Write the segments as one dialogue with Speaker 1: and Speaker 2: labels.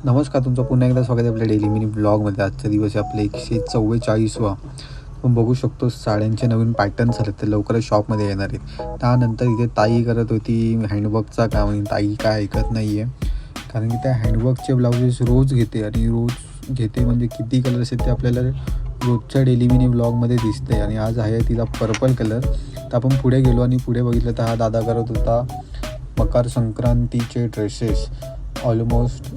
Speaker 1: नमस्कार, तुमचं पुन्हा एकदा स्वागत आहे आपल्या डेली मिनी ब्लॉगमध्ये. आजचा दिवस आहे आपला 144वा. आपण बघू शकतो साड्यांचे नवीन पॅटर्न्स आले ते लवकरच शॉपमध्ये येणार आहेत. त्यानंतर इथे ताई करत होती हँडवर्कचा काम आणि ताई काय ऐकत नाही आहे, कारण की त्या हँडवर्कचे ब्लाउजेस रोज घेते आणि रोज घेते म्हणजे किती कलर्स आहेत ते आपल्याला रोजच्या डेली मिनी ब्लॉगमध्ये दिसते. आणि आज आहे तिला पर्पल कलर. तर आपण पुढे गेलो आणि पुढे बघितलं तर हा दादा करत होता मकर संक्रांतीचे ड्रेसेस. ऑलमोस्ट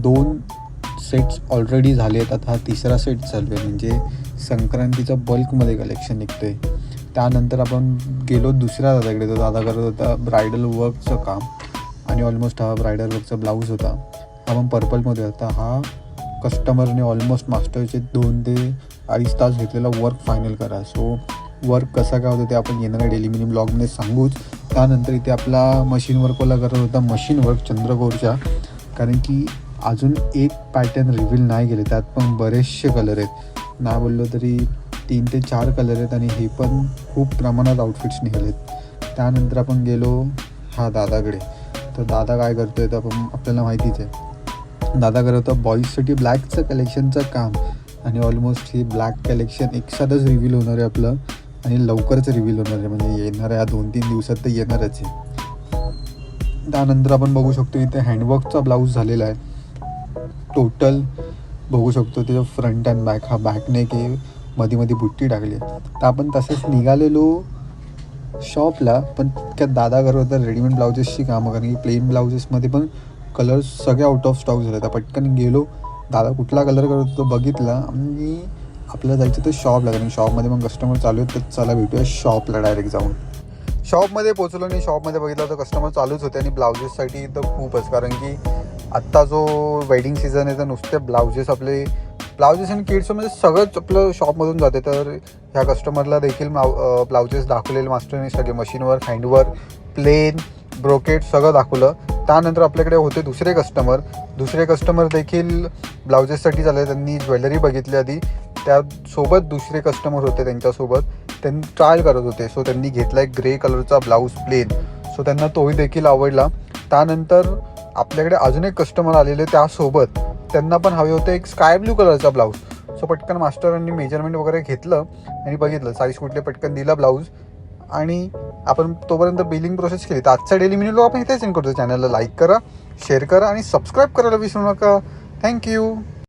Speaker 1: 2 सेट्स ऑलरेडी झाले आहेत. आता हा तिसरा सेट चालू आहे, म्हणजे संक्रांतीचं बल्कमध्ये कलेक्शन निघतं आहे. त्यानंतर आपण गेलो दुसऱ्या दादाकडे. तो दादा करत होता ब्रायडल वर्कचं काम आणि ऑलमोस्ट हा ब्रायडल वर्कचा ब्लाऊज होता. हा पण पर्पलमध्ये होता. हा कस्टमरने ऑलमोस्ट मास्टरचे 2 ते 2.5 तास घेतलेला वर्क फायनल करा. सो वर्क कसा काय होतं ते आपण येणाऱ्या डेली मिनी ब्लॉगमध्ये सांगूच. त्यानंतर इथे आपला मशीन वर्कवाला करत होता मशीन वर्क चंद्रकोरच्या, कारण की अजून एक पॅटर्न रिव्हील नाही गेले. त्यात पण बरेचसे कलर आहेत, नाही बोललो तरी 3 ते 4 कलर आहेत आणि हे पण खूप प्रमाणात आउटफिट्स निघालेत. त्यानंतर आपण गेलो हा दादाकडे. तर दादा काय करतो आहे तर आपल्याला माहितीच आहे. दादा करत होता बॉईजसाठी ब्लॅकचं कलेक्शनचं काम आणि ऑलमोस्ट हे ब्लॅक कलेक्शन एकसाथच रिव्हील होणार आहे आपलं आणि लवकरच रिव्हील होणार आहे, म्हणजे येणाऱ्या 2-3 दिवसात तर येणारच आहे. त्यानंतर आपण बघू शकतो इथे हँडवर्कचा ब्लाऊज झालेला आहे. टोटल बघू शकतो त्याचं फ्रंट अँड बॅक. हा बॅक नेक आहे, मध्ये बुट्टी टाकली आहे. तर आपण तसेच निघालेलो शॉपला, पण त्यात दादा करत होता रेडीमेड ब्लाउजेसची कामं, कारण की प्लेन ब्लाउजेसमध्ये पण कलर्स सगळे आउट ऑफ स्टॉक झाले. तर पटकन गेलो, दादा कुठला कलर करत होतो बघितला आणि आपल्याला जायचं तर शॉपला, कारण शॉपमध्ये पण कस्टमर चालू आहेत. तर चला भेटूया शॉपला डायरेक्ट जाऊन. शॉपमध्ये पोचलो आणि शॉपमध्ये बघितलं तर कस्टमर चालूच होते आणि ब्लाउजेससाठी तर खूपच, कारण की आत्ता जो वेडिंग सीझन आहे तर नुसते ब्लाउजेस आणि किड्समध्ये सगळंच आपलं शॉपमधून जाते. तर ह्या कस्टमरला देखील ब्लाउजेस दाखवलेले मास्टरने सगळे मशीनवर, हँडवर्क, प्लेन, ब्रोकेट सगळं दाखवलं. त्यानंतर आपल्याकडे होते दुसरे कस्टमर देखील ब्लाउजेससाठी झाले. त्यांनी ज्वेलरी बघितली आधी, त्यासोबत दुसरे कस्टमर होते त्यांच्यासोबत, त्यांनी ट्रायल करत होते. सो त्यांनी घेतला एक ग्रे कलरचा ब्लाऊज प्लेन, सो त्यांना तोही देखील आवडला. त्यानंतर आपल्याकडे अजून एक कस्टमर आलेले, त्यासोबत त्यांना पण हवे होते एक स्काय ब्लू कलरचा ब्लाऊज. सो पटकन मास्टरांनी मेजरमेंट वगैरे घेतलं आणि बघितलं साईज कुठले, पटकन दिला ब्लाऊज आणि आपण तोपर्यंत बिलिंग प्रोसेस केली. तर आजचा डेली मिनी ब्लॉग आपण इथेच एंड करतो. चॅनलला लाईक करा, शेअर करा आणि सबस्क्राईब करायला विसरू नका. थँक्यू.